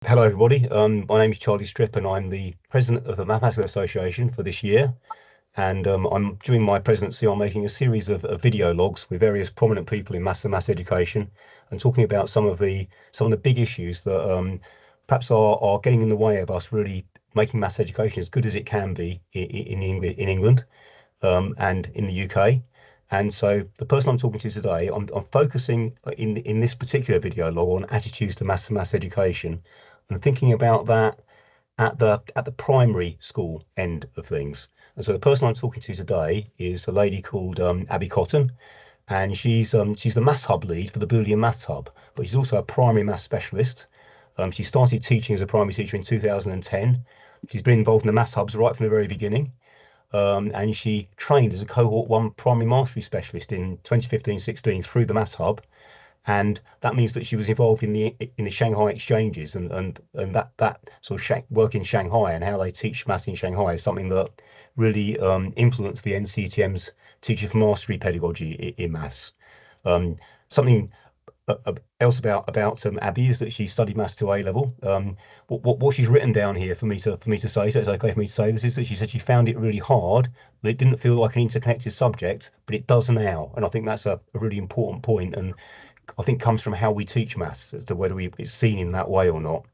Hello, everybody. My name is Charlie Stripp, and I'm the president of the Mathematical Association for this year. And I'm during my presidency, I'm making a series of video logs with various prominent people in maths and maths education, and talking about some of the big issues that perhaps are getting in the way of us really making maths education as good as it can be in England and in the UK. And so the person I'm talking to today, I'm focusing in this particular video log on attitudes to maths and maths education, and thinking about that at the primary school end of things. And so the person I'm talking to today is a lady called Abby Cotton, and she's the Maths Hub lead for the Boolean Maths Hub, but she's also a primary maths specialist. She started teaching as a primary teacher in 2010. She's been involved in the Maths Hubs right from the very beginning. And she trained as a cohort one primary mastery specialist in 2015-16 through the Maths Hub, and that means that she was involved in the Shanghai exchanges, and that sort of work in Shanghai and how they teach maths in Shanghai is something that really influenced the NCTM's teacher for mastery pedagogy in maths. Something else about Abby is that she studied maths to A level. What she's written down here for me to say, so it's okay for me to say this, is that she said she found it really hard, that it didn't feel like an interconnected subject, but it does now. And I think that's a really important point, and I think comes from how we teach maths as to whether it's seen in that way or not.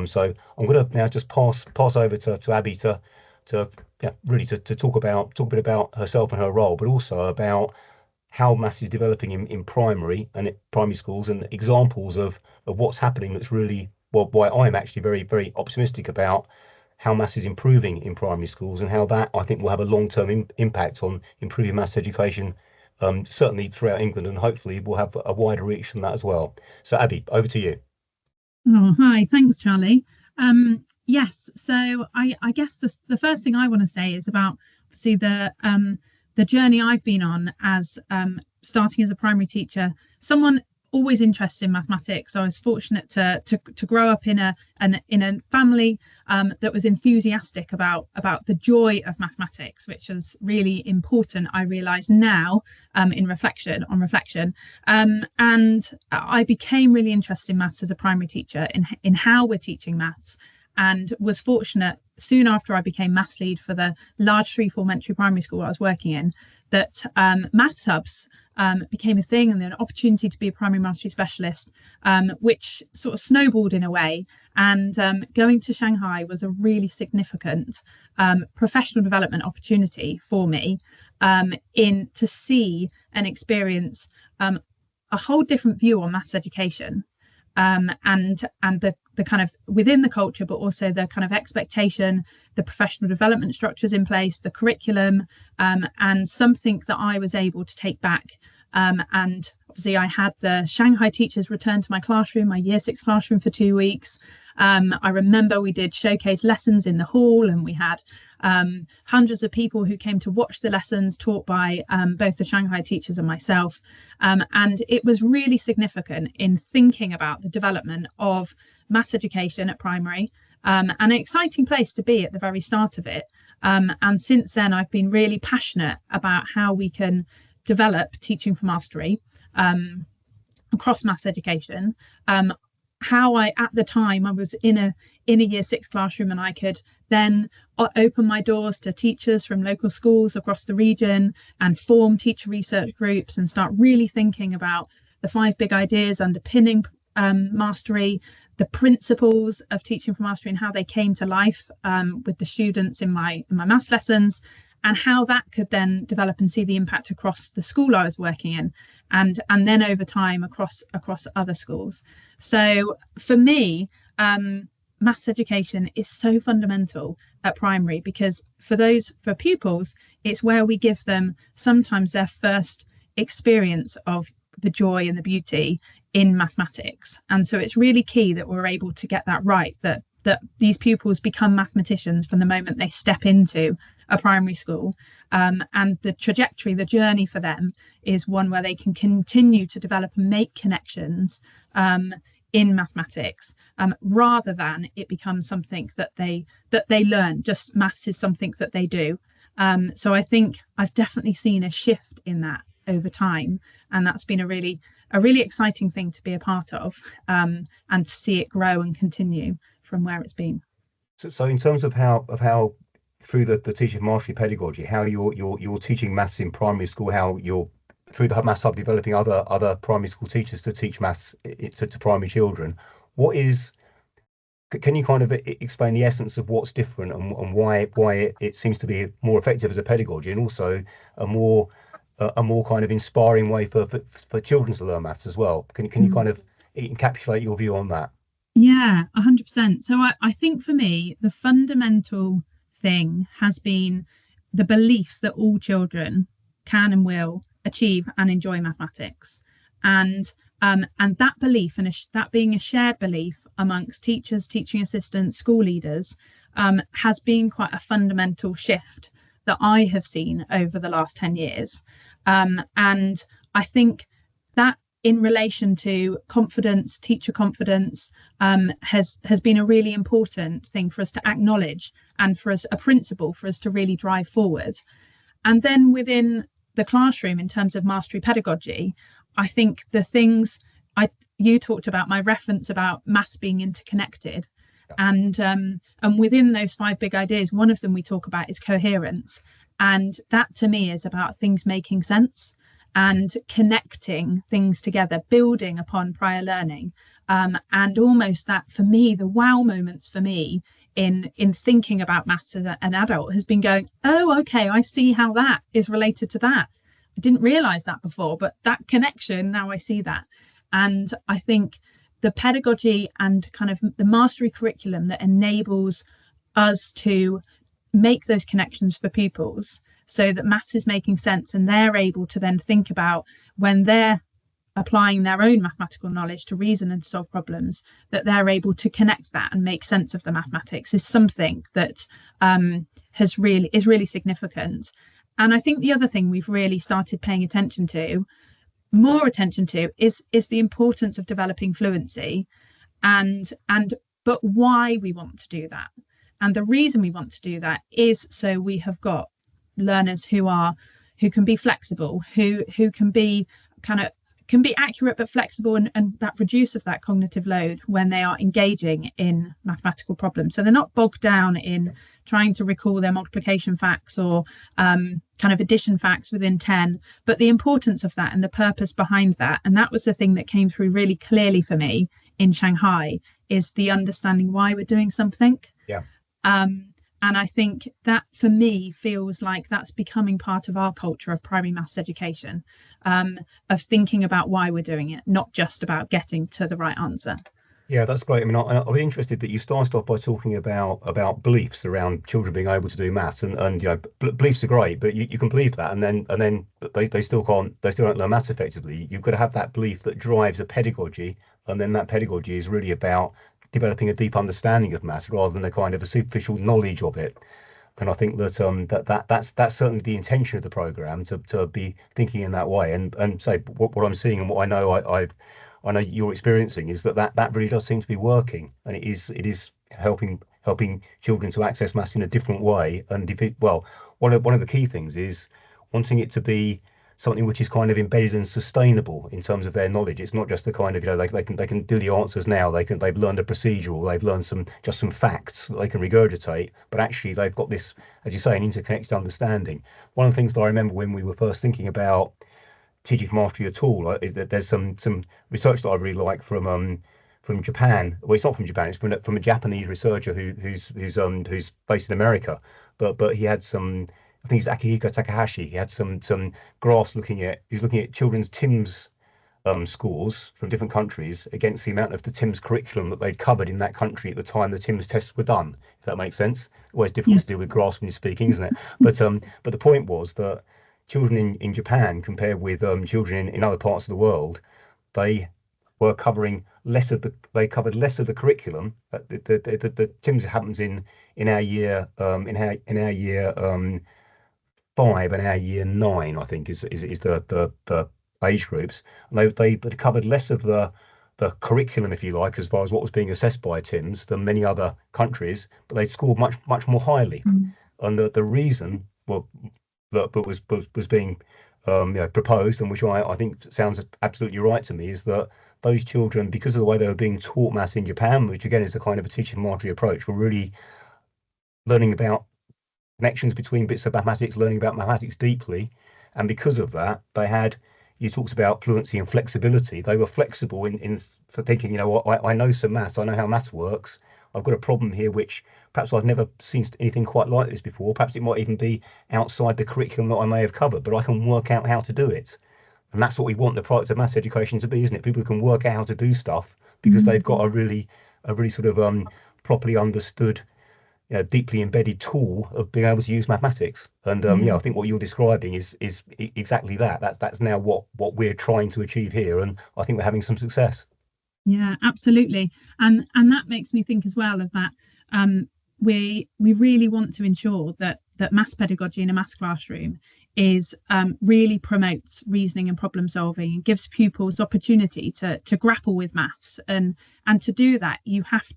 So I'm going to now just pass over to Abby to yeah, really to talk a bit about herself and her role, but also about how maths is developing in primary and primary schools, and examples of what's happening that's really, well, why I'm actually very optimistic about how maths is improving in primary schools, and how that I think will have a long-term impact on improving maths education, certainly throughout England, and hopefully we'll have a wider reach than that as well. So Abby, over to you. Oh, hi. Thanks, Charlie. Yes, so I guess the first thing I want to say is about obviously the journey I've been on as starting as a primary teacher, someone always interested in mathematics. I was fortunate to grow up in a family that was enthusiastic about the joy of mathematics, which is really important, I realise now, in reflection. And I became really interested in maths as a primary teacher, in how we're teaching maths, and was fortunate soon after I became maths lead for the large three-form entry primary school I was working in, that maths hubs became a thing, and then an opportunity to be a primary mastery specialist, which sort of snowballed in a way. And going to Shanghai was a really significant professional development opportunity for me, in to see and experience a whole different view on maths education, and the kind of within the culture, but also the kind of expectation, the professional development structures in place, the curriculum, and something that I was able to take back. And obviously I had the Shanghai teachers return to my classroom, my year six classroom, for 2 weeks. I remember we did showcase lessons in the hall, and we had hundreds of people who came to watch the lessons taught by both the Shanghai teachers and myself. And it was really significant in thinking about the development of maths education at primary, and an exciting place to be at the very start of it. And since then, I've been really passionate about how we can develop teaching for mastery across maths education. How at the time I was in a year six classroom, and I could then open my doors to teachers from local schools across the region and form teacher research groups, and start really thinking about the 5 big ideas underpinning mastery, the principles of teaching for mastery, and how they came to life with the students in my maths lessons, and how that could then develop and see the impact across the school I was working in, and then over time across other schools. So for me, maths education is so fundamental at primary, because for pupils, it's where we give them sometimes their first experience of the joy and the beauty in mathematics. And so it's really key that we're able to get that right, that these pupils become mathematicians from the moment they step into a primary school, and the trajectory, the journey for them is one where they can continue to develop and make connections in mathematics, rather than it becomes something that they learn. Just maths is something that they do. So I think I've definitely seen a shift in that over time, and that's been a really exciting thing to be a part of, and to see it grow and continue from where it's been. So in terms of how through the teaching mastery pedagogy, how you're teaching maths in primary school, how you're through the maths hub developing other primary school teachers to teach maths to primary children, can you kind of explain the essence of what's different and why it seems to be more effective as a pedagogy, and also a more kind of inspiring way for children to learn maths as well? Can you kind of encapsulate your view on that? Yeah, 100%. So I think for me, the fundamental thing has been the belief that all children can and will achieve and enjoy mathematics. And that belief, and that being a shared belief amongst teachers, teaching assistants, school leaders, has been quite a fundamental shift that I have seen over the last 10 years. And I think that in relation to confidence, teacher confidence, has been a really important thing for us to acknowledge, and for us a principle for us to really drive forward. And then within the classroom, in terms of mastery pedagogy, I think the things you talked about, my reference about maths being interconnected, and within those 5 big ideas, one of them we talk about is coherence, and that to me is about things making sense and connecting things together, building upon prior learning, and almost that, for me, the wow moments for me in thinking about maths as an adult has been going, oh, okay, I see how that is related to that. I didn't realize that before, but that connection, now I see that. And I think the pedagogy and kind of the mastery curriculum that enables us to make those connections for pupils, so that maths is making sense and they're able to then think about, when they're applying their own mathematical knowledge to reason and solve problems, that they're able to connect that and make sense of the mathematics, is something that is really significant. And I think the other thing we've really started paying more attention to is the importance of developing fluency, but why we want to do that. And the reason we want to do that is so we have got learners who can be flexible, who can be accurate but flexible, and that reduces that cognitive load when they are engaging in mathematical problems. So they're not bogged down in trying to recall their multiplication facts or kind of addition facts within 10, but the importance of that and the purpose behind that. And that was the thing that came through really clearly for me in Shanghai, is the understanding why we're doing something. Yeah. And I think that, for me, feels like that's becoming part of our culture of primary maths education, of thinking about why we're doing it, not just about getting to the right answer. Yeah, that's great. I mean, I'll be interested that you started off by talking about beliefs around children being able to do maths, and you know, beliefs are great, but you can believe that, and then they still don't learn maths effectively. You've got to have that belief that drives a pedagogy, and then that pedagogy is really about developing a deep understanding of maths rather than a kind of a superficial knowledge of it. And I think that that's certainly the intention of the program, to be thinking in that way. And say what I'm seeing and what I know you're experiencing is that really does seem to be working, and it is helping children to access maths in a different way. And one of the key things is wanting it to be something which is kind of embedded and sustainable in terms of their knowledge. It's not just the kind of, you know, they can do the answers now. They've learned a procedure, or they've learned some facts that they can regurgitate, but actually they've got this, as you say, an interconnected understanding. One of the things that I remember when we were first thinking about teaching for mastery at all is that there's some research that I really like from Japan. Well, it's not from Japan. It's from a Japanese researcher who's based in America, but he had some. I think it's Akihiko Takahashi. He had some graphs he was looking at children's TIMSS scores from different countries against the amount of the TIMSS curriculum that they'd covered in that country at the time the TIMSS tests were done. If that makes sense. Always difficult to deal with graphs when you're speaking, isn't it? But the point was that children in Japan compared with children in other parts of the world, they were covering less of the curriculum. The TIMSS happens in our year 5 and our year 9, I think, is the age groups. And they covered less of the curriculum, if you like, as far as what was being assessed by TIMSS than many other countries, but they scored much more highly. And the reason that was being proposed, and which I think sounds absolutely right to me, is that those children, because of the way they were being taught maths in Japan, which again is a kind of a teaching mastery approach, were really learning about connections between bits of mathematics, learning about mathematics deeply. And because of that, they had, you talked about fluency and flexibility. They were flexible in for thinking, you know what, I know some maths, I know how maths works. I've got a problem here which perhaps I've never seen anything quite like this before. Perhaps it might even be outside the curriculum that I may have covered, but I can work out how to do it. And that's what we want the product of maths education to be, isn't it? People who can work out how to do stuff because they've got a really sort of properly understood, deeply embedded tool of being able to use mathematics. And I think what you're describing is exactly that. That's now what we're trying to achieve here, and I think we're having some success. Yeah, absolutely. And that makes me think as well of that. We really want to ensure that maths pedagogy in a maths classroom is really promotes reasoning and problem solving and gives pupils opportunity to grapple with maths. And to do that, we have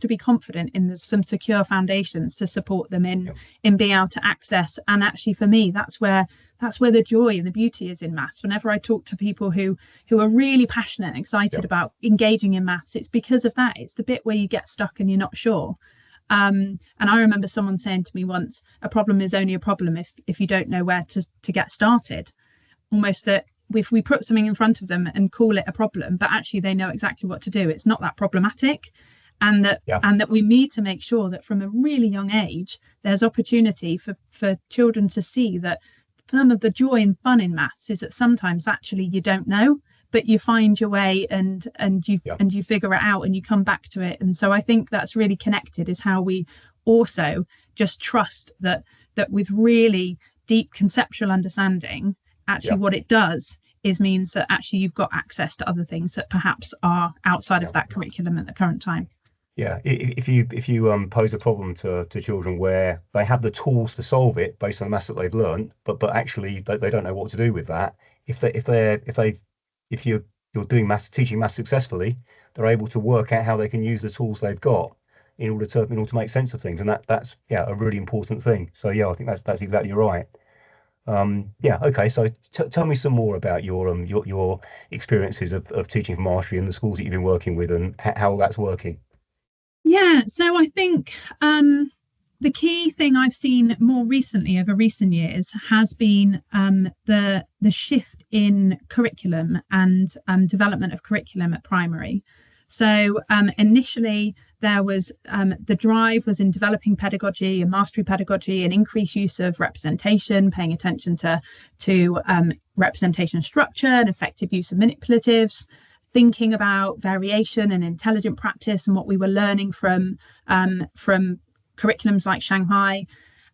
to be confident in some secure foundations to support them in being able to access. And actually, for me, that's where the joy and the beauty is in maths. Whenever I talk to people who are really passionate and excited about engaging in maths, it's because of that. It's the bit where you get stuck and you're not sure. And I remember someone saying to me once, a problem is only a problem if you don't know where to get started. Almost that if we put something in front of them and call it a problem, but actually they know exactly what to do, it's not that problematic. And that we need to make sure that from a really young age, there's opportunity for children to see that some of the joy and fun in maths is that sometimes actually you don't know, but you find your way and you figure it out and you come back to it. And so I think that's really connected, is how we also just trust that with really deep conceptual understanding, actually what it does is means that actually you've got access to other things that perhaps are outside of that curriculum at the current time. Yeah, if you pose a problem to children where they have the tools to solve it based on the maths that they've learned, but actually they don't know what to do with that. If you're doing maths, teaching maths successfully, they're able to work out how they can use the tools they've got in order to make sense of things, and that's a really important thing. So I think that's exactly right. Okay. So tell me some more about your experiences of teaching for mastery in the schools that you've been working with, and how that's working. Yeah, so I think the key thing I've seen more recently over recent years has been the shift in curriculum and development of curriculum at primary. So initially there was the drive was in developing pedagogy and mastery pedagogy and increased use of representation, paying attention to representation structure and effective use of manipulatives, thinking about variation and intelligent practice and what we were learning from curriculums like Shanghai.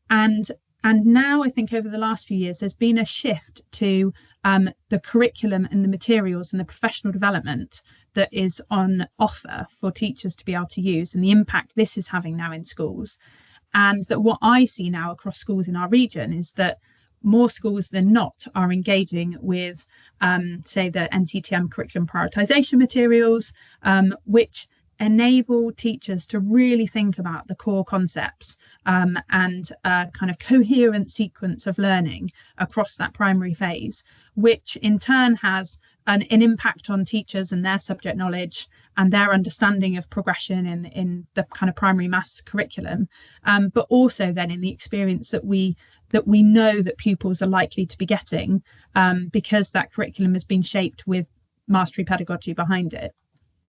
And now I think over the last few years, there's been a shift to the curriculum and the materials and the professional development that is on offer for teachers to be able to use, and the impact this is having now in schools. And that what I see now across schools in our region is that more schools than not are engaging with, say, the NCTM curriculum prioritization materials, which enable teachers to really think about the core concepts and a kind of coherent sequence of learning across that primary phase, which in turn has an impact on teachers and their subject knowledge and their understanding of progression in the kind of primary maths curriculum, but also then in the experience that we know that pupils are likely to be getting because that curriculum has been shaped with mastery pedagogy behind it.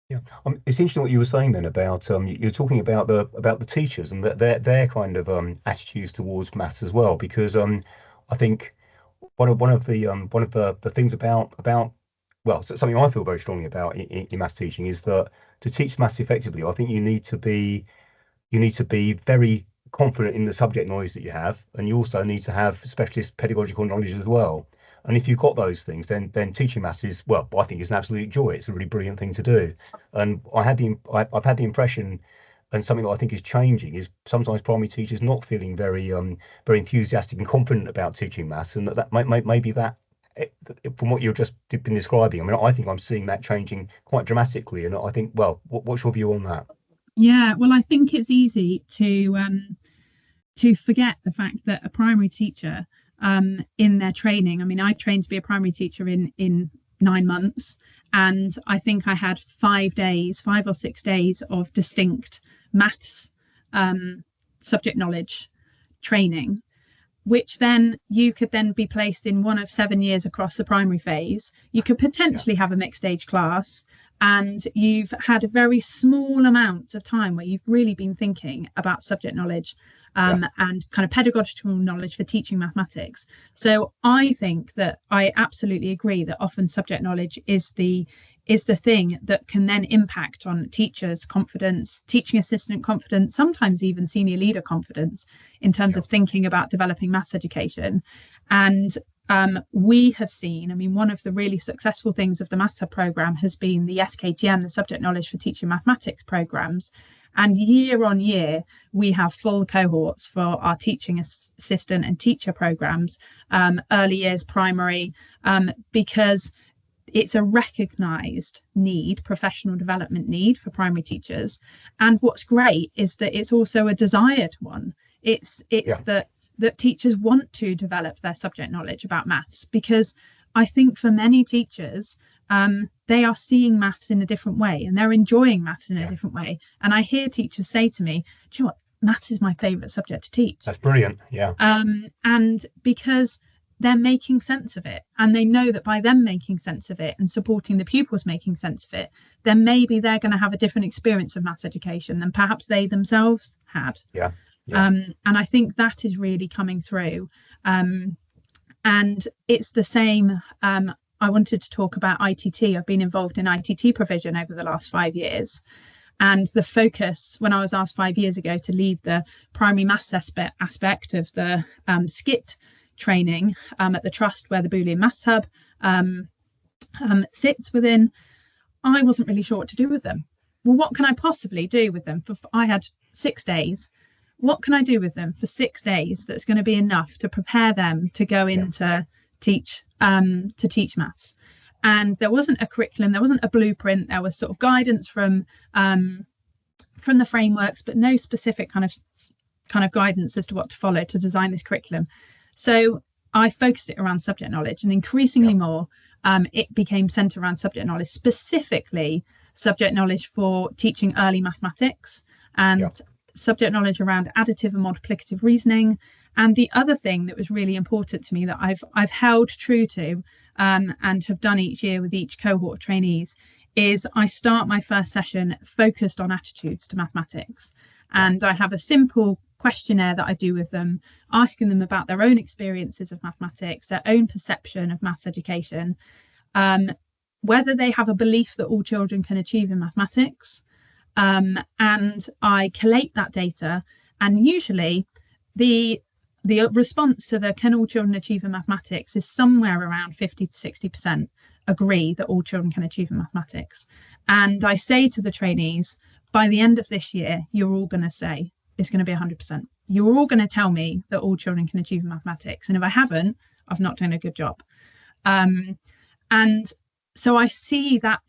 Yeah, it's interesting what you were saying then about you're talking about the teachers and their kind of attitudes towards maths as well, because I think one of the things about something I feel very strongly about in maths teaching is that to teach maths effectively, I think you need to be very confident in the subject knowledge that you have, and you also need to have specialist pedagogical knowledge as well. And if you've got those things, then teaching maths is, I think it's an absolute joy. It's a really brilliant thing to do. And I've had the impression, and something that I think is changing, is sometimes primary teachers not feeling very enthusiastic and confident about teaching maths, and that maybe that, from what you've just been describing, I mean, I think I'm seeing that changing quite dramatically. And I think, what's your view on that? Yeah, well, I think it's easy to forget the fact that a primary teacher in their training. I mean, I trained to be a primary teacher in 9 months, and I think I had 5 or 6 days of distinct maths subject knowledge training, which then you could then be placed in one of 7 years across the primary phase. You could potentially have a mixed age class, and you've had a very small amount of time where you've really been thinking about subject knowledge and kind of pedagogical knowledge for teaching mathematics. So I think that I absolutely agree that often subject knowledge is the thing that can then impact on teachers' confidence, teaching assistant confidence, sometimes even senior leader confidence in terms of thinking about developing maths education. And we have seen, I mean, one of the really successful things of the Maths Hub programme has been the SKTM, the Subject Knowledge for Teaching Mathematics programmes. And year on year, we have full cohorts for our teaching assistant and teacher programmes, early years, primary, because it's a recognised need, professional development need for primary teachers. And what's great is that it's also a desired one. It's that teachers want to develop their subject knowledge about maths, because I think for many teachers, they are seeing maths in a different way and they're enjoying maths in a different way. And I hear teachers say to me, do you know what, maths is my favourite subject to teach. That's brilliant. Yeah. And because they're making sense of it, and they know that by them making sense of it and supporting the pupils making sense of it, then maybe they're going to have a different experience of maths education than perhaps they themselves had. And I think that is really coming through. And it's the same. I wanted to talk about ITT. I've been involved in ITT provision over the last 5 years. And the focus, when I was asked 5 years ago to lead the primary maths aspect of the SCIT training at the trust where the Boolean Maths Hub sits within, I wasn't really sure what to do with them. Well, what can I possibly do with them? I had 6 days. What can I do with them for 6 days that's going to be enough to prepare them to go into teach maths? And there wasn't a curriculum, there wasn't a blueprint. There was sort of guidance from the frameworks, but no specific kind of guidance as to what to follow to design this curriculum. So I focused it around subject knowledge, and increasingly more it became centered around subject knowledge, specifically subject knowledge for teaching early mathematics and subject knowledge around additive and multiplicative reasoning. And the other thing that was really important to me that I've held true to and have done each year with each cohort of trainees is I start my first session focused on attitudes to mathematics. And I have a simple questionnaire that I do with them, asking them about their own experiences of mathematics, their own perception of maths education, whether they have a belief that all children can achieve in mathematics. And I collate that data, and usually the response to the can all children achieve in mathematics is somewhere around 50 to 60% agree that all children can achieve in mathematics. And I say to the trainees, by the end of this year, you're all going to say it's going to be 100%. You're all going to tell me that all children can achieve in mathematics. And if I haven't, I've not done a good job. And so I see that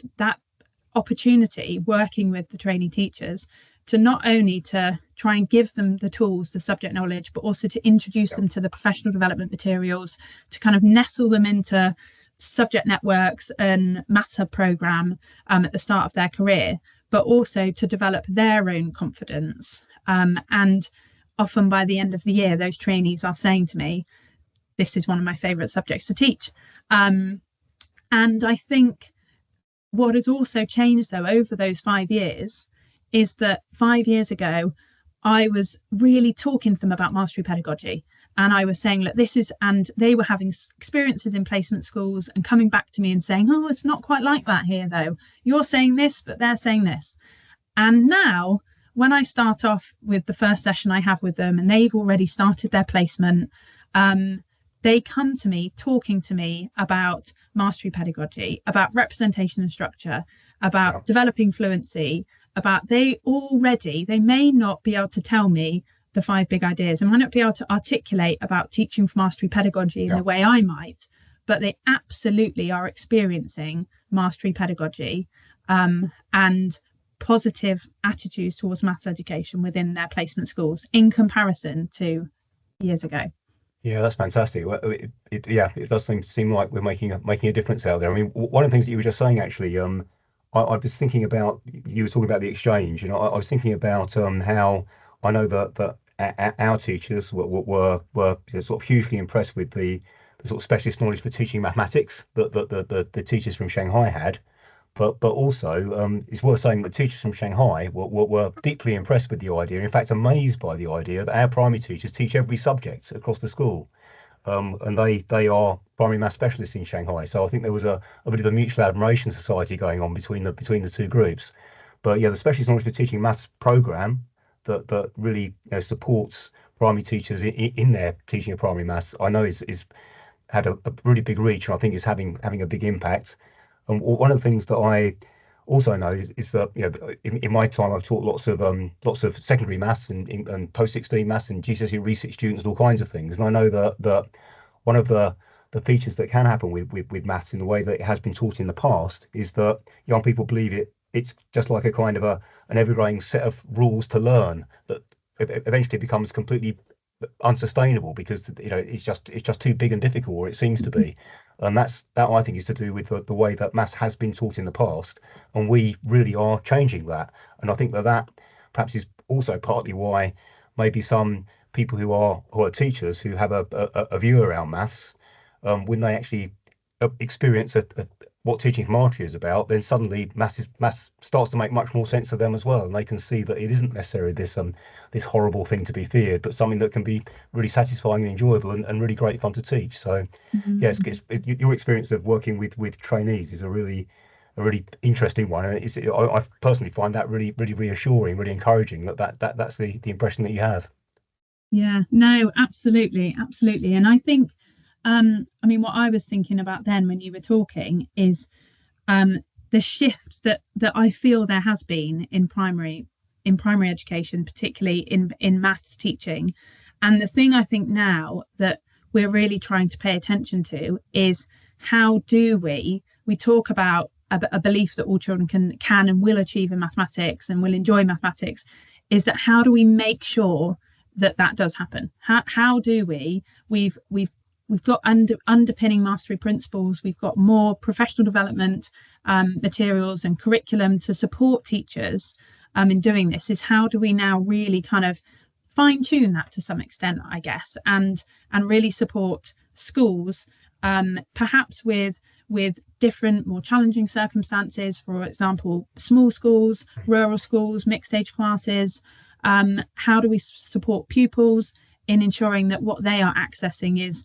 opportunity working with the trainee teachers to not only to try and give them the tools, the subject knowledge, but also to introduce them to the professional development materials, to kind of nestle them into subject networks and Maths Hub programme at the start of their career, but also to develop their own confidence. And often by the end of the year, those trainees are saying to me, this is one of my favourite subjects to teach. And I think what has also changed, though, over those 5 years is that 5 years ago, I was really talking to them about mastery pedagogy. And I was saying, look, this is, and they were having experiences in placement schools and coming back to me and saying, oh, it's not quite like that here, though. You're saying this, but they're saying this. And now, when I start off with the first session I have with them and they've already started their placement, they come to me talking to me about mastery pedagogy, about representation and structure, about developing fluency, about they may not be able to tell me the 5 big ideas. They might not be able to articulate about teaching for mastery pedagogy in the way I might, but they absolutely are experiencing mastery pedagogy and positive attitudes towards maths education within their placement schools in comparison to years ago. Yeah, that's fantastic. Well, yeah, it does seem like we're making a difference out there. I mean, one of the things that you were just saying actually, I was thinking about you were talking about the exchange, and I was thinking about how I know that our teachers were sort of hugely impressed with the sort of specialist knowledge for teaching mathematics that the teachers from Shanghai had. But also, it's worth saying that teachers from Shanghai were deeply impressed with the idea, in fact, amazed by the idea that our primary teachers teach every subject across the school. And they are primary math specialists in Shanghai. So I think there was a bit of a mutual admiration society going on between the two groups. But yeah, the specialist knowledge for teaching maths program that really supports primary teachers in their teaching of primary maths, I know is had a really big reach, and I think is having a big impact. And one of the things that I also know is that in my time I've taught lots of secondary maths and post 16 maths and GCSE research students and all kinds of things. And I know that one of the features that can happen with maths in the way that it has been taught in the past is that young people believe it's just like a kind of an ever-growing set of rules to learn that eventually becomes completely unsustainable because it's just too big and difficult, or it seems to be. And that I think is to do with the way that maths has been taught in the past, and we really are changing that. And I think that perhaps is also partly why maybe some people who are teachers who have a view around maths, when they actually experience what teaching from archery is about, then suddenly maths starts to make much more sense to them as well, and they can see that it isn't necessarily this horrible thing to be feared, but something that can be really satisfying and enjoyable and really great fun to teach. So, yes, your experience of working with trainees is a really interesting one, and I personally find that really reassuring, really encouraging that's the impression that you have. Yeah, no, absolutely, absolutely. And I think, I mean, what I was thinking about then when you were talking is the shift that I feel there has been in primary education, particularly in maths teaching. And the thing I think now that we're really trying to pay attention to is how do we talk about a belief that all children can and will achieve in mathematics and will enjoy mathematics, is that how do we make sure that that does happen? How do we've got underpinning mastery principles, we've got more professional development materials and curriculum to support teachers in doing this, is how do we now really kind of fine tune that to some extent, I guess, and really support schools perhaps with different, more challenging circumstances, for example, small schools, rural schools, mixed age classes. How do we support pupils in ensuring that what they are accessing is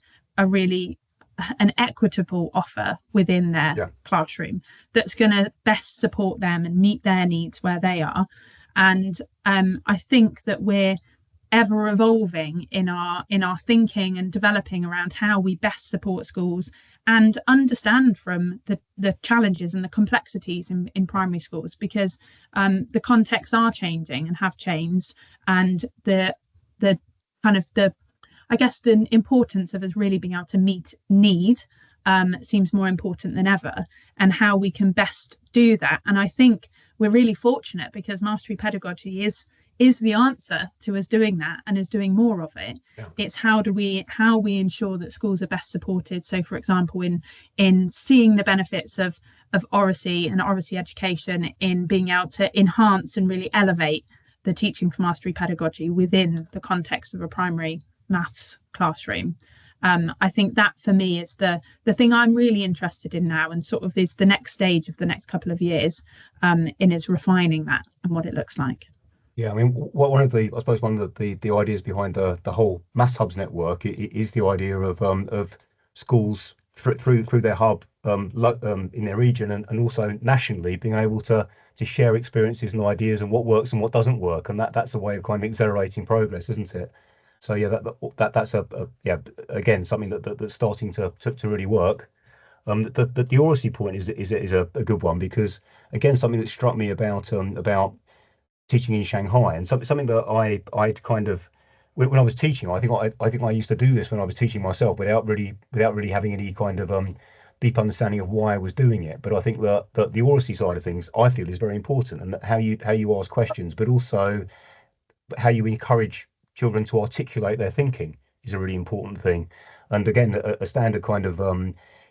an equitable offer within their classroom that's going to best support them and meet their needs where they are. And I think that we're ever evolving in our thinking and developing around how we best support schools and understand from the challenges and the complexities in primary schools, because the contexts are changing and have changed, and the kind of the I guess the importance of us really being able to meet need seems more important than ever, and how we can best do that. And I think we're really fortunate because mastery pedagogy is the answer to us doing that and is doing more of it. It's how we ensure that schools are best supported. So, for example, in seeing the benefits of oracy and oracy education, in being able to enhance and really elevate the teaching for mastery pedagogy within the context of a primary maths classroom. I think that for me is the thing I'm really interested in now, and sort of is the next stage of the next couple of years in is refining that and what it looks like. Yeah, I mean, one of the ideas behind the whole Maths Hubs network is the idea of schools through their hub in their region and also nationally being able to share experiences and ideas and what works and what doesn't work, and that's a way of kind of accelerating progress, isn't it? So yeah, that's again something that's starting to really work. The oracy point is a good one, because again something that struck me about teaching in Shanghai, and something that I'd kind of, when I was teaching, I think I used to do this when I was teaching myself without really having any kind of deep understanding of why I was doing it. But I think that the oracy side of things I feel is very important, and that how you ask questions, but also how you encourage children to articulate their thinking is a really important thing. And again, a standard kind of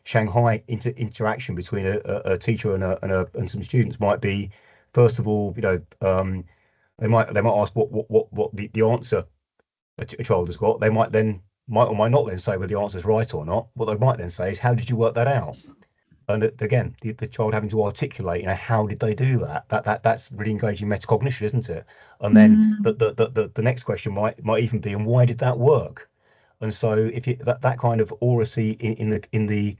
Shanghai interaction between a teacher and some students might be, first of all, they might ask what the answer a child has got. They might or might not then say whether the answer's right or not. What they might then say is, how did you work that out? And again, the child having to articulate, how did they do that? That's really engaging metacognition, isn't it? And then the next question might even be, and why did that work? And so if you that kind of oracy in the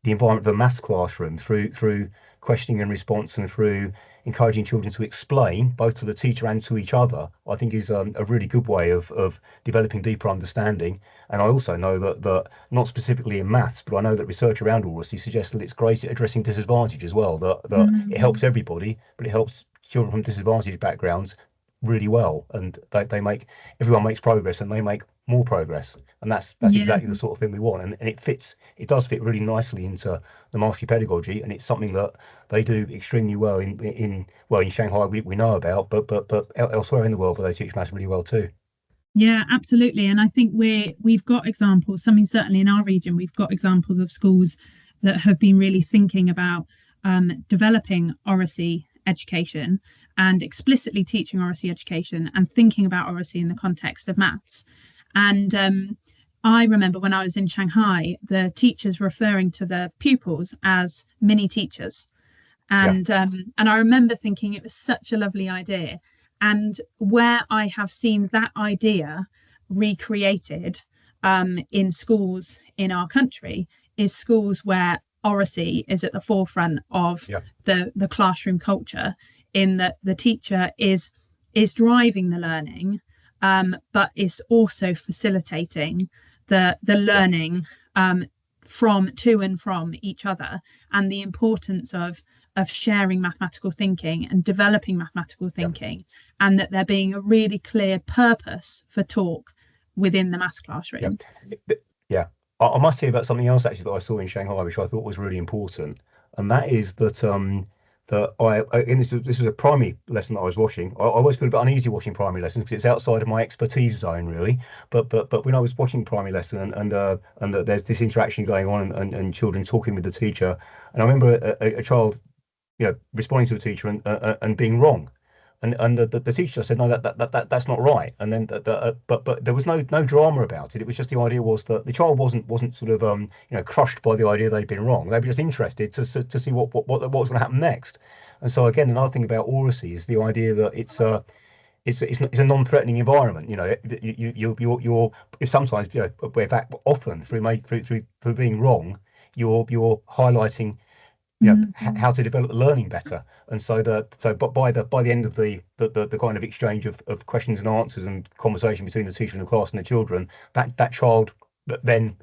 environment of a maths classroom, through questioning and response, and through encouraging children to explain both to the teacher and to each other, I think is a really good way of developing deeper understanding. And I also know that not specifically in maths, but I know that research around oracy suggests that it's great at addressing disadvantage as well, that it helps everybody, but it helps children from disadvantaged backgrounds really well, and everyone makes progress, and they make more progress, and that's exactly the sort of thing we want. And it does fit really nicely into the mastery pedagogy, and it's something that they do extremely well in Shanghai we know about, but elsewhere in the world where they teach maths really well too. Yeah, absolutely. And I think we've got examples, certainly in our region, we've got examples of schools that have been really thinking about developing oracy education and explicitly teaching oracy education and thinking about oracy in the context of maths. And I remember when I was in Shanghai, the teachers referring to the pupils as mini teachers. And I remember thinking it was such a lovely idea. And where I have seen that idea recreated in schools in our country is schools where oracy is at the forefront of the classroom culture, in that the teacher is driving the learning, but is also facilitating the learning to and from each other, and the importance of sharing mathematical thinking and developing mathematical thinking, and that there being a really clear purpose for talk within the maths classroom. I must tell you about something else actually that I saw in Shanghai, which I thought was really important, and that is that this was a primary lesson that I was watching. I always feel a bit uneasy watching primary lessons because it's outside of my expertise zone, really. But when I was watching primary lesson and there's this interaction going on and children talking with the teacher, and I remember a child, responding to a teacher and being wrong, and the teacher said, no, that's not right. And then but there was no drama about it. It was just, the idea was that the child wasn't sort of crushed by the idea they'd been wrong. They were just interested to see what was going to happen next. And so again, another thing about oracy is the idea that it's a non-threatening environment. You're sometimes, in fact, often through being wrong, you're highlighting how to develop learning better. And so but by the end of the kind of exchange of questions and answers and conversation between the teacher and the class and the children, that child then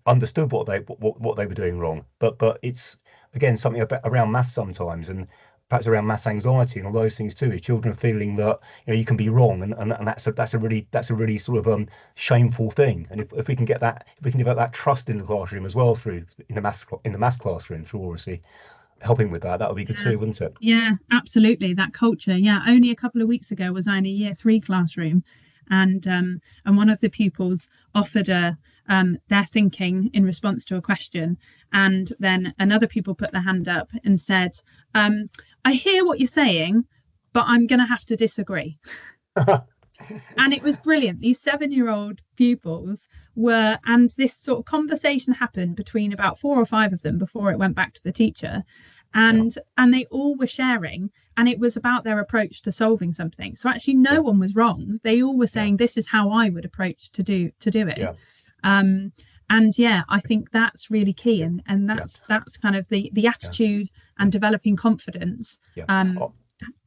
understood what they were doing wrong. But it's again something around maths sometimes, and perhaps around maths anxiety and all those things too, is children feeling that you can be wrong, and that's a really sort of shameful thing. And if we can develop that trust in the classroom as well in the maths classroom through oracy, helping with that would be good too, wouldn't it? Yeah, absolutely. That culture. Yeah, only a couple of weeks ago was I in a year 3 classroom, and one of the pupils offered their thinking in response to a question, and then another pupil put their hand up and said, I hear what you're saying, but I'm going to have to disagree. And it was brilliant. These 7-year-old pupils and this sort of conversation happened between about 4 or 5 of them before it went back to the teacher. And they all were sharing, and it was about their approach to solving something. So actually no one was wrong. They all were saying, this is how I would approach to do it. And I think that's really key, and that's kind of the attitude and developing confidence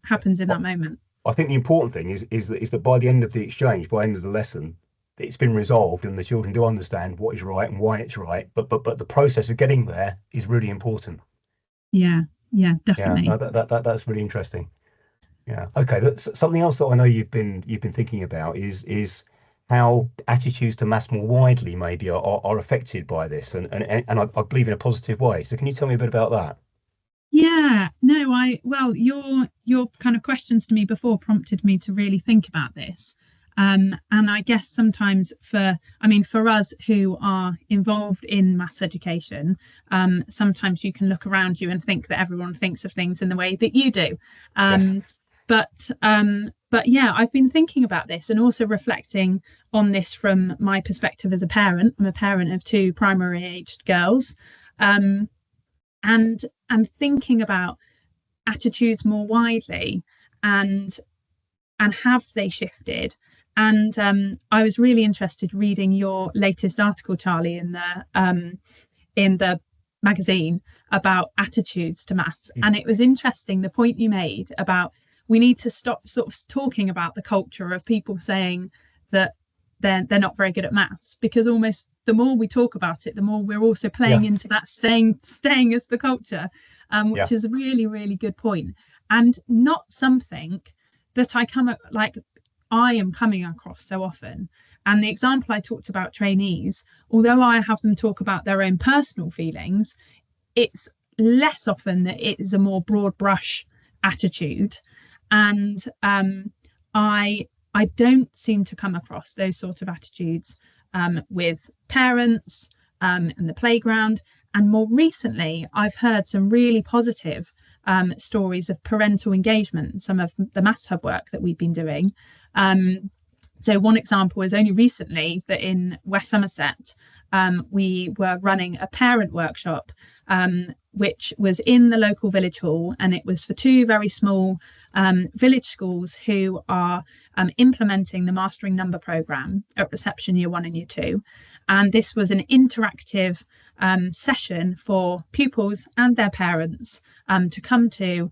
happens in that moment. I think the important thing is that by the end of the exchange, by the end of the lesson, it's been resolved and the children do understand what is right and why it's right. But the process of getting there is really important. Yeah, definitely. Yeah, that's really interesting. Yeah. Okay. Something else that I know you've been thinking about is how attitudes to maths more widely maybe are affected by this, and I believe in a positive way. So can you tell me a bit about that? Yeah, no, your kind of questions to me before prompted me to really think about this. And I guess sometimes for us who are involved in maths education, sometimes you can look around you and think that everyone thinks of things in the way that you do. Yes. But yeah, I've been thinking about this and also reflecting on this from my perspective as a parent. I'm a parent of two primary aged girls, and thinking about attitudes more widely, and have they shifted. And I was really interested reading your latest article, Charlie, in the magazine about attitudes to maths. And it was interesting, the point you made about we need to stop sort of talking about the culture of people saying that they're not very good at maths, because almost the more we talk about it, the more we're also playing into that staying as the culture, which is a really, really good point, and not something that I am coming across so often. And the example I talked about trainees, although I have them talk about their own personal feelings, it's less often that it is a more broad brush attitude. And I don't seem to come across those sort of attitudes with parents in the playground. And more recently, I've heard some really positive stories of parental engagement, some of the Maths Hub work that we've been doing. So one example is only recently that in West Somerset, we were running a parent workshop, which was in the local village hall, and it was for two very small village schools who are implementing the Mastering Number programme at reception year 1 and year 2. And this was an interactive session for pupils and their parents to come to,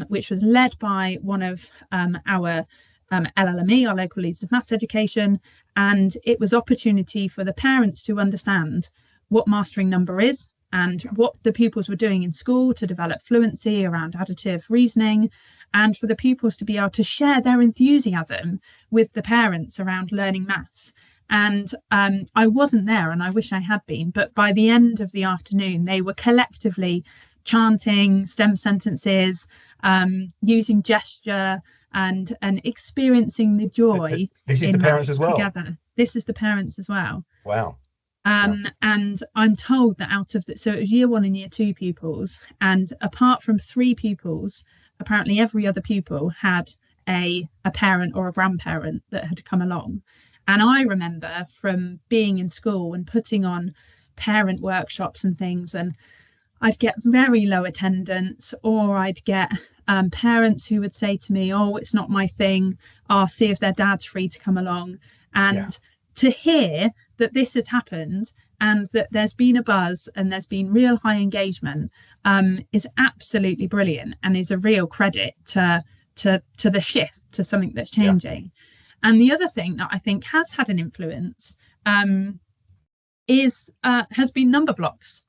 which was led by one of our LLME, our local leaders of maths education. And it was opportunity for the parents to understand what Mastering Number is and what the pupils were doing in school to develop fluency around additive reasoning, and for the pupils to be able to share their enthusiasm with the parents around learning maths. And I wasn't there, and I wish I had been, but by the end of the afternoon, they were collectively chanting STEM sentences, using gesture, and experiencing the joy. This is the parents as well. Together. This is the parents as well. Wow. And I'm told that out of so it was year 1 and year 2 pupils, and apart from 3 pupils, apparently every other pupil had a parent or a grandparent that had come along. And I remember from being in school and putting on parent workshops and things, and I'd get very low attendance, or I'd get parents who would say to me, "Oh, it's not my thing. I'll see if their dad's free to come along." And to hear that this has happened and that there's been a buzz and there's been real high engagement is absolutely brilliant, and is a real credit to the shift, to something that's changing. And the other thing that I think has had an influence has been number blocks,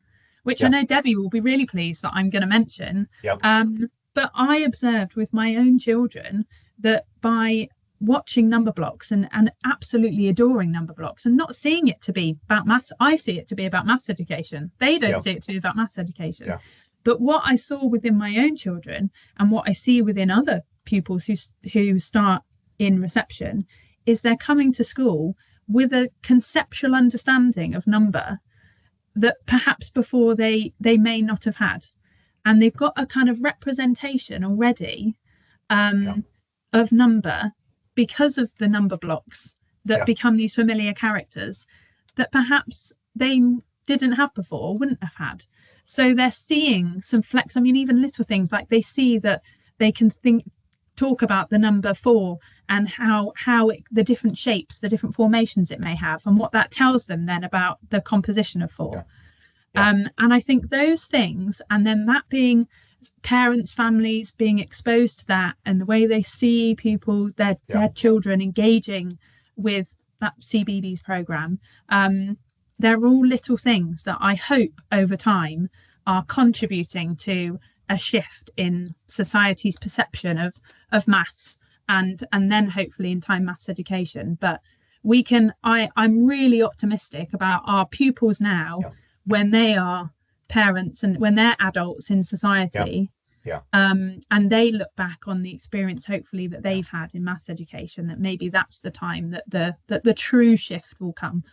which I know Debbie will be really pleased that I'm going to mention. But I observed with my own children that by watching number blocks and absolutely adoring number blocks and not seeing it to be about maths, I see it to be about maths education. They don't see it to be about maths education. But what I saw within my own children, and what I see within other pupils who start in reception, is they're coming to school with a conceptual understanding of number that perhaps before they may not have had, and they've got a kind of representation already of number because of the number blocks that become these familiar characters that perhaps they didn't have before or wouldn't have had. So they're seeing some flex. I mean, even little things like they see that they can talk about the number 4 and how the different shapes, the different formations it may have, and what that tells them then about the composition of 4. And I think those things, and then that being parents, families being exposed to that, and the way they see people, their children engaging with that CBeebies program, they're all little things that I hope over time are contributing to a shift in society's perception of maths, and then hopefully in time maths education. But we can, I'm really optimistic about our pupils now when they are parents and when they're adults in society, Yeah. And they look back on the experience, hopefully, that they've had in maths education, that maybe that's the time that the true shift will come.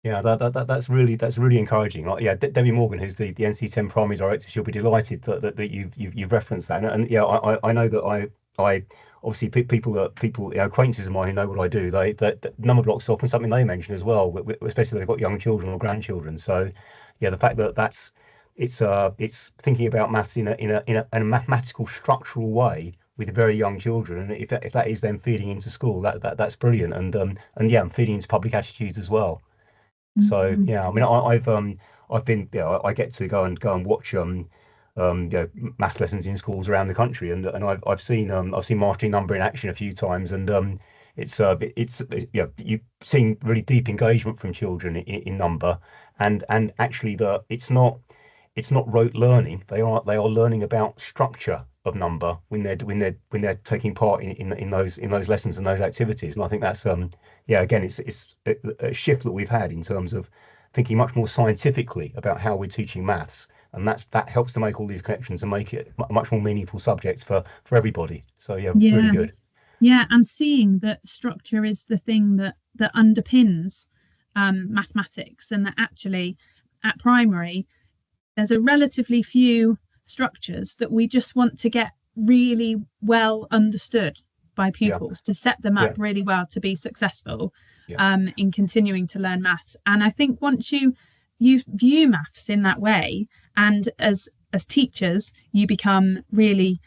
Yeah, that's really encouraging. Like, yeah, Debbie Morgan, who's the NC10 primary director, she'll be delighted that you've referenced that. And yeah, I know that I obviously people acquaintances of mine who know what I do. That number blocks is often something they mention as well, especially if they've got young children or grandchildren. So yeah, the fact that it's thinking about maths in a mathematical structural way with very young children, and if that is then feeding into school, that's brilliant. And yeah, and feeding into public attitudes as well. So yeah, I mean, I've been, I get to go and watch maths lessons in schools around the country, and I've seen mastering number in action a few times, and it's yeah, you've seen really deep engagement from children in number, and actually it's not rote learning. They are learning about structure of number when they're taking part in those lessons and those activities. And I think that's yeah, again, it's a shift that we've had in terms of thinking much more scientifically about how we're teaching maths, and that helps to make all these connections and make it a much more meaningful subject for everybody. So yeah, really good. Yeah, and seeing that structure is the thing that underpins mathematics, and that actually at primary there's a relatively few structures that we just want to get really well understood by pupils, to set them up really well to be successful in continuing to learn maths. And I think once you view maths in that way, and as teachers you become really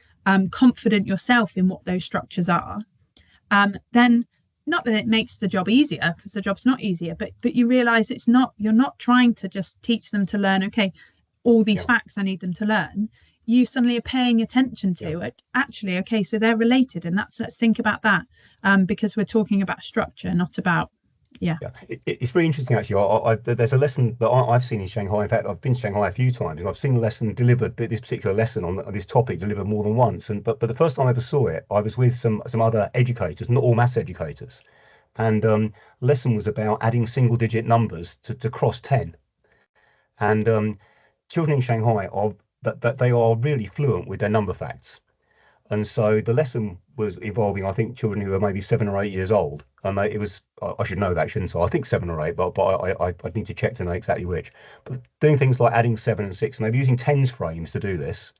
confident yourself in what those structures are, then not that it makes the job easier, because the job's not easier, but you realize you're not trying to just teach them to learn, okay, all these facts I need them to learn. You suddenly are paying attention to it. Actually, okay, so they're related, and let's think about that, because we're talking about structure, not about It's very interesting actually. There's a lesson that I've seen in Shanghai. In fact, I've been to Shanghai a few times, and I've seen the lesson delivered, this particular lesson on this topic delivered more than once. And but the first time I ever saw it, I was with some other educators, not all maths educators, and lesson was about adding single digit numbers to cross 10. And children in Shanghai they are really fluent with their number facts. And so the lesson was involving, I think, children who were maybe 7 or 8 years old. And I should know that, shouldn't I? I think 7 or 8, but I'd need to check to know exactly which. But doing things like adding 7 and 6, and they were using tens frames to do this.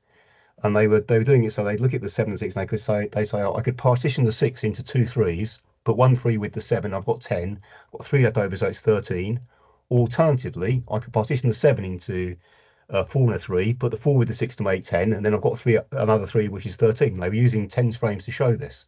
And they were doing it so they'd look at the 7 and 6, and they say, oh, I could partition the 6 into 2 3s, put 1 3 with the 7, I've got 10, I've got 3 left over, so it's 13. Alternatively, I could partition the 7 into 4 and a 3, put the 4 with the 6 to make 10, and then I've got another 3, which is 13. They were using tens frames to show this.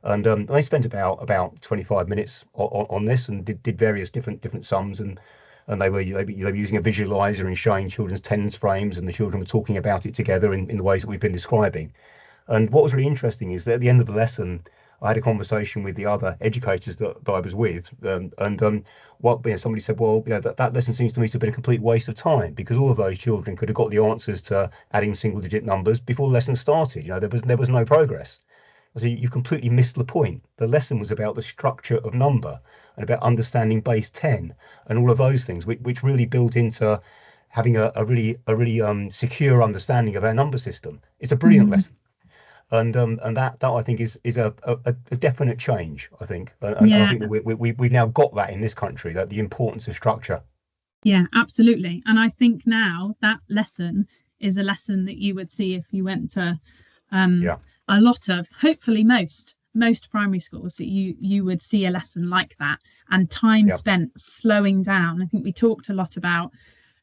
And they spent about 25 minutes on this, and did various different sums, and they were using a visualizer and showing children's tens frames, and the children were talking about it together in the ways that we've been describing. And what was really interesting is that at the end of the lesson, I had a conversation with the other educators that I was with, somebody said, well, that lesson seems to me to have been a complete waste of time, because all of those children could have got the answers to adding single digit numbers before the lesson started. There was no progress. So you've completely missed the point. The lesson was about the structure of number and about understanding base 10 and all of those things, which really built into having a really secure understanding of our number system. It's a brilliant lesson. And that I think is a definite change, I think, and I think that we've now got that in this country, that the importance of structure. Yeah, absolutely. And I think now that lesson is a lesson that you would see if you went to a lot of, hopefully most primary schools, that you would see a lesson like that, and time spent slowing down. I think we talked a lot about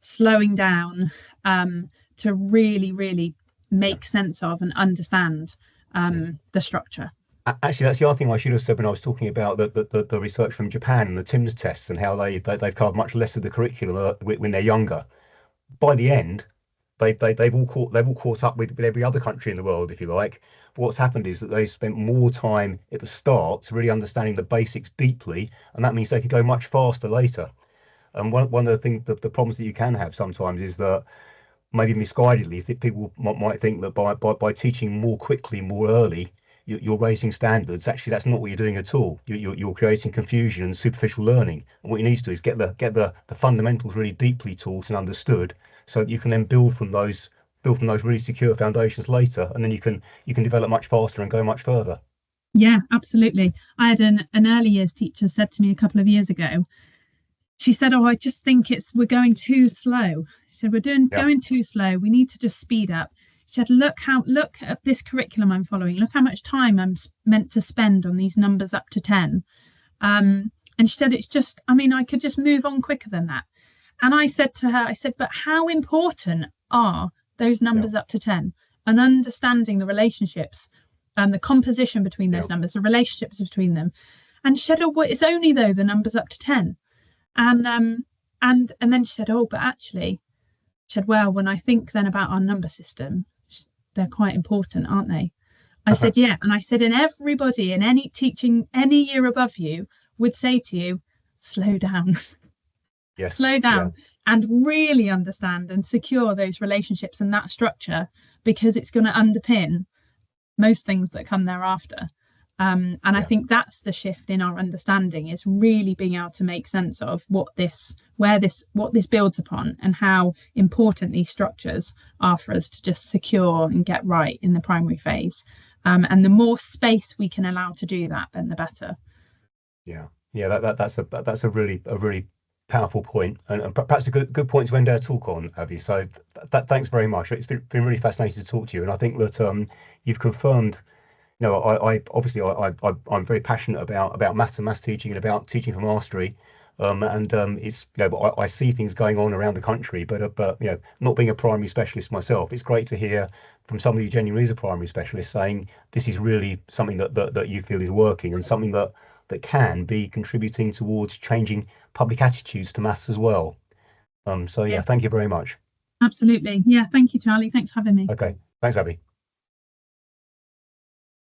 slowing down to really make sense of and understand the structure. Actually, that's the other thing I should have said when I was talking about the research from Japan and the TIMSS tests, and how they've covered much less of the curriculum when they're younger. By the end, they've all caught up with every other country in the world, if you like. But what's happened is that they spent more time at the start really understanding the basics deeply, and that means they can go much faster later. And one of the things, the problems that you can have sometimes is that, maybe misguidedly, people might think that by teaching more quickly, more early, you're raising standards. Actually, that's not what you're doing at all. You're creating confusion and superficial learning. And what you need to do is get the fundamentals really deeply taught and understood, so that you can then build from those build from those really secure foundations later, and then you can develop much faster and go much further. Yeah, absolutely. I had an early years teacher said to me a couple of years ago, she said, "Oh, I just think we're going too slow." She said, "We're going too slow. We need to just speed up." She said, look at this curriculum I'm following. Look how much time I'm meant to spend on these numbers up to 10. And she said, it's just, I mean, I could just move on quicker than that. And I said to her, I said, but how important are those numbers up to 10, and understanding the relationships and the composition between those numbers, the relationships between them. And she said, oh, well, it's only though the numbers up to 10. And then she said, oh, but actually, she said, well, when I think then about our number system, they're quite important, aren't they? I said, yeah. And I said, and everybody in any teaching any year above you would say to you, slow down. Yes. Slow down and really understand and secure those relationships and that structure, because it's going to underpin most things that come thereafter. And I think that's the shift in our understanding, is really being able to make sense of what this builds upon, and how important these structures are for us to just secure and get right in the primary phase. And the more space we can allow to do that, then the better. That's a really powerful point, and perhaps a good point to end our talk on, Avi. So thanks very much. It's been really fascinating to talk to you, and I think that you've confirmed. No, I'm very passionate about maths teaching and about teaching for mastery, it's, you know, I see things going on around the country, but you know, not being a primary specialist myself, it's great to hear from somebody who genuinely is a primary specialist saying this is really something that you feel is working, and something that can be contributing towards changing public attitudes to maths as well. So yeah, thank you very much. Absolutely. Yeah, thank you, Charlie. Thanks for having me. Okay, thanks, Abby.